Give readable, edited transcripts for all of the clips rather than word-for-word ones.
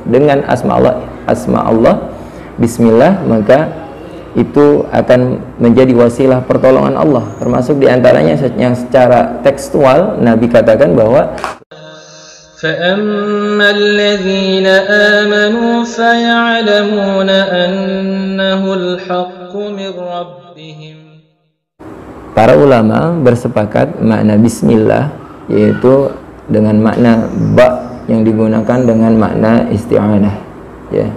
dengan asma Allah bismillah, maka itu akan menjadi wasilah pertolongan Allah. Termasuk diantaranya yang secara tekstual Nabi katakan bahwa فَأَمَّا الَّذِينَ آمَنُوا فَيَعْلَمُونَ أَنَّهُ الْحَقُّ مِنْ رَبِّهِمْ. Para ulama bersepakat makna bismillah yaitu dengan makna ba yang digunakan dengan makna isti'anah, ya.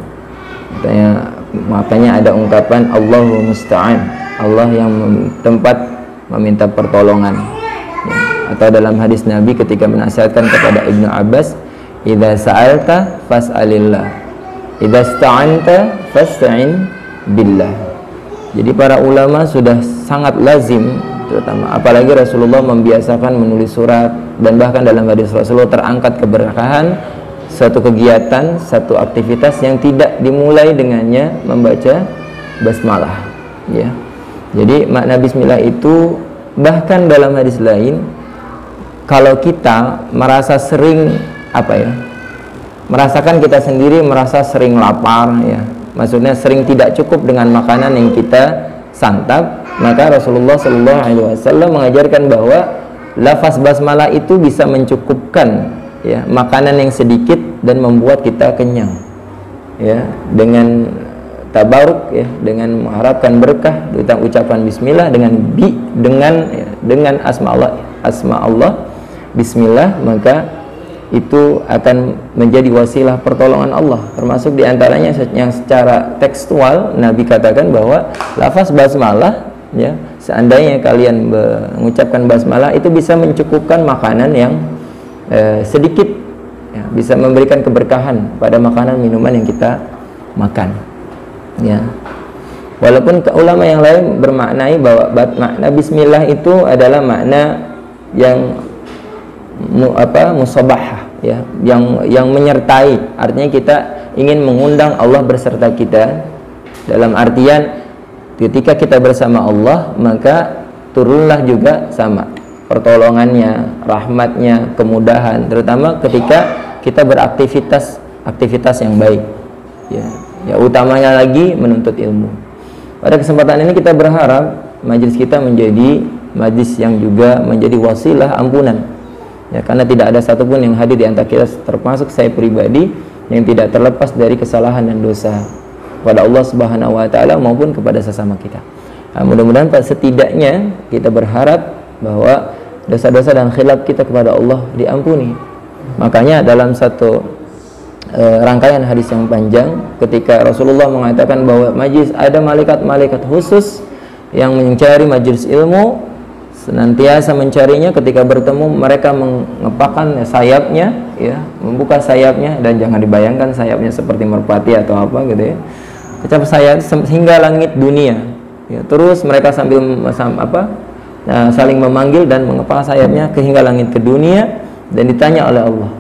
Makanya ada ungkapan Allahu musta'an, Allah yang tempat meminta pertolongan, ya. Atau dalam hadis Nabi ketika menasihatkan kepada Ibnu Abbas, idza sa'alta fas'alillah, idza sta'anta fasta'in billah. Jadi para ulama sudah sangat lazim, terutama apalagi Rasulullah membiasakan menulis surat, dan bahkan dalam hadis Rasulullah terangkat keberkahan suatu kegiatan, satu aktivitas yang tidak dimulai dengannya membaca basmalah, ya. Jadi makna bismillah itu bahkan dalam hadis lain, kalau kita merasa sering merasakan kita sendiri merasa sering lapar, ya, maksudnya sering tidak cukup dengan makanan yang kita santap, maka Rasulullah SAW mengajarkan bahwa lafaz basmalah itu bisa mencukupkan, ya, makanan yang sedikit dan membuat kita kenyang, ya, dengan tabaruk, ya, dengan mengharapkan berkah tentang ucapan bismillah dengan asma Allah bismillah, maka itu akan menjadi wasilah pertolongan Allah. Termasuk diantaranya yang secara tekstual Nabi katakan bahwa lafaz basmalah, ya, seandainya kalian mengucapkan basmalah itu bisa mencukupkan makanan yang sedikit, ya, bisa memberikan keberkahan pada makanan minuman yang kita makan, ya. Walaupun ulama yang lain bermaknai bahwa makna bismillah itu adalah makna yang musabahah, ya, yang menyertai, artinya kita ingin mengundang Allah berserta kita, dalam artian ketika kita bersama Allah maka turunlah juga sama pertolongannya, rahmatnya, kemudahan, terutama ketika kita beraktivitas yang baik, ya, utamanya lagi menuntut ilmu. Pada kesempatan ini kita berharap majelis kita menjadi majelis yang juga menjadi wasilah ampunan, ya, karena tidak ada satupun yang hadir di antara kita, termasuk saya pribadi, yang tidak terlepas dari kesalahan dan dosa kepada Allah Subhanahu wa taala maupun kepada sesama kita. Nah, mudah-mudahan setidaknya kita berharap bahwa dosa-dosa dan khilaf kita kepada Allah diampuni. Makanya dalam satu rangkaian hadis yang panjang, ketika Rasulullah mengatakan bahwa majlis ada malaikat-malaikat khusus yang mencari majelis ilmu, senantiasa mencarinya, ketika bertemu mereka mengepakkan sayapnya, ya, membuka sayapnya, dan jangan dibayangkan sayapnya seperti merpati atau apa gitu, ya, kecap sayap hingga langit dunia, ya. Terus mereka sambil saling memanggil dan mengepal sayapnya hingga langit ke dunia, dan ditanya oleh Allah.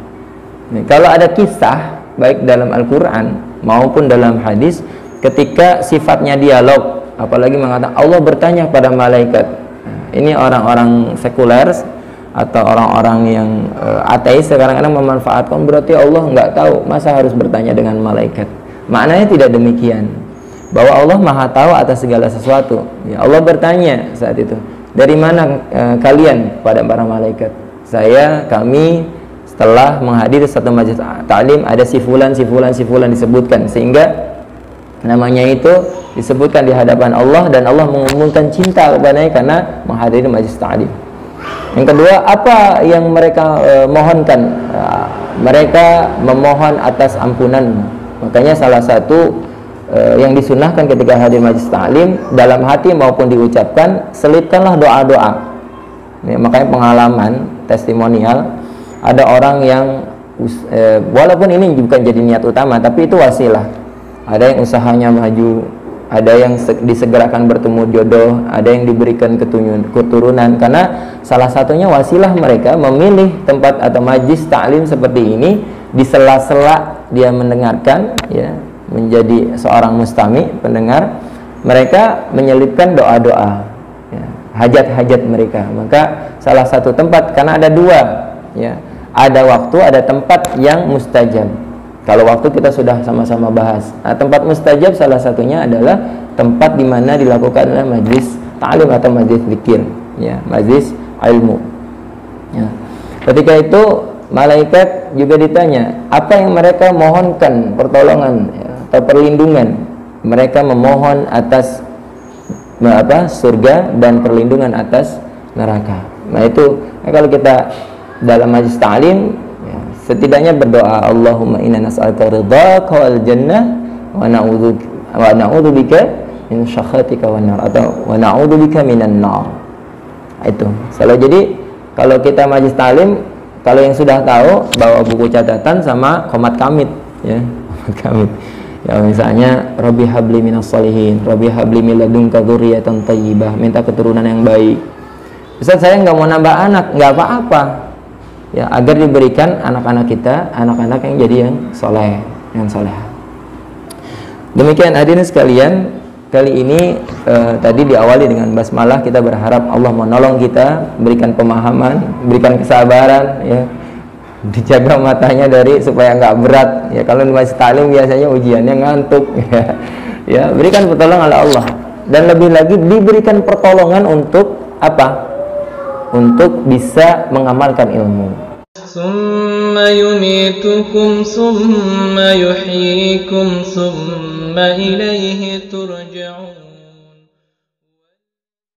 Nih, kalau ada kisah baik dalam Al-Quran maupun dalam hadis ketika sifatnya dialog, apalagi mengatakan Allah bertanya pada malaikat, ini orang-orang sekuler atau orang-orang yang ateis sekarang-kadang memanfaatkan, berarti Allah nggak tahu, masa harus bertanya dengan malaikat. Maknanya tidak demikian, bahwa Allah maha tahu atas segala sesuatu, ya. Allah bertanya saat itu, dari mana kalian pada para malaikat? Kami setelah menghadiri satu majelis ta'lim, ada si fulan disebutkan, sehingga namanya itu disebutkan di hadapan Allah, dan Allah mengumumkan cinta kepadanya karena menghadiri majelis ta'lim. Yang kedua, apa yang mereka mohonkan? Mereka memohon atas ampunan. Makanya salah satu yang disunahkan ketika hadir majelis ta'lim, dalam hati maupun diucapkan, selipkanlah doa-doa. Makanya pengalaman testimonial, ada orang yang walaupun ini bukan jadi niat utama, tapi itu wasilah. Ada yang usahanya maju, ada yang disegerakan bertemu jodoh, ada yang diberikan keturunan, karena salah satunya wasilah mereka memilih tempat atau majlis ta'lim seperti ini, di sela-sela dia mendengarkan, ya, menjadi seorang mustami, pendengar, mereka menyelipkan doa-doa, ya, hajat-hajat mereka. Maka salah satu tempat, karena ada dua, ya, ada waktu, ada tempat yang mustajab. Kalau waktu kita sudah sama-sama bahas. Nah, tempat mustajab salah satunya adalah tempat di mana dilakukan majlis ta'lim atau majlis zikir, ya, majlis ilmu. Ya. Ketika itu malaikat juga ditanya, apa yang mereka mohonkan pertolongan, ya, atau perlindungan. Mereka memohon atas surga dan perlindungan atas neraka. Nah itu kalau kita dalam majlis ta'lim, ya, setidaknya berdoa, Allahumma inna nas'aluka ridhaka wal jannah wa na'udzubika min syakhatika wan nar, atau wa na'udzubika minan nar. Itu selalu. Jadi kalau kita majlis ta'lim, kalau yang sudah tahu bawa buku catatan sama komat kamit, ya, komat kamit. Ya, misalnya Rabbi habli minas sholihin, Rabbi habli min ladunka dzurriyyatan thayyibah, minta keturunan yang baik. Ustaz, saya nggak mau nambah anak, nggak apa-apa. Ya, agar diberikan anak-anak kita, anak-anak yang jadi yang soleh, yang soleha. Demikian hadirin sekalian, kali ini tadi diawali dengan basmalah. Kita berharap Allah menolong kita, berikan pemahaman, berikan kesabaran, ya, dijaga matanya supaya nggak berat, ya. Kalau masih ta'lim biasanya ujiannya ngantuk, ya. Ya, berikan pertolongan oleh Allah, dan lebih lagi diberikan pertolongan untuk apa? Untuk bisa mengamalkan ilmu. Summa yumitukum summa yuhyikum summa ilaihi turja'un.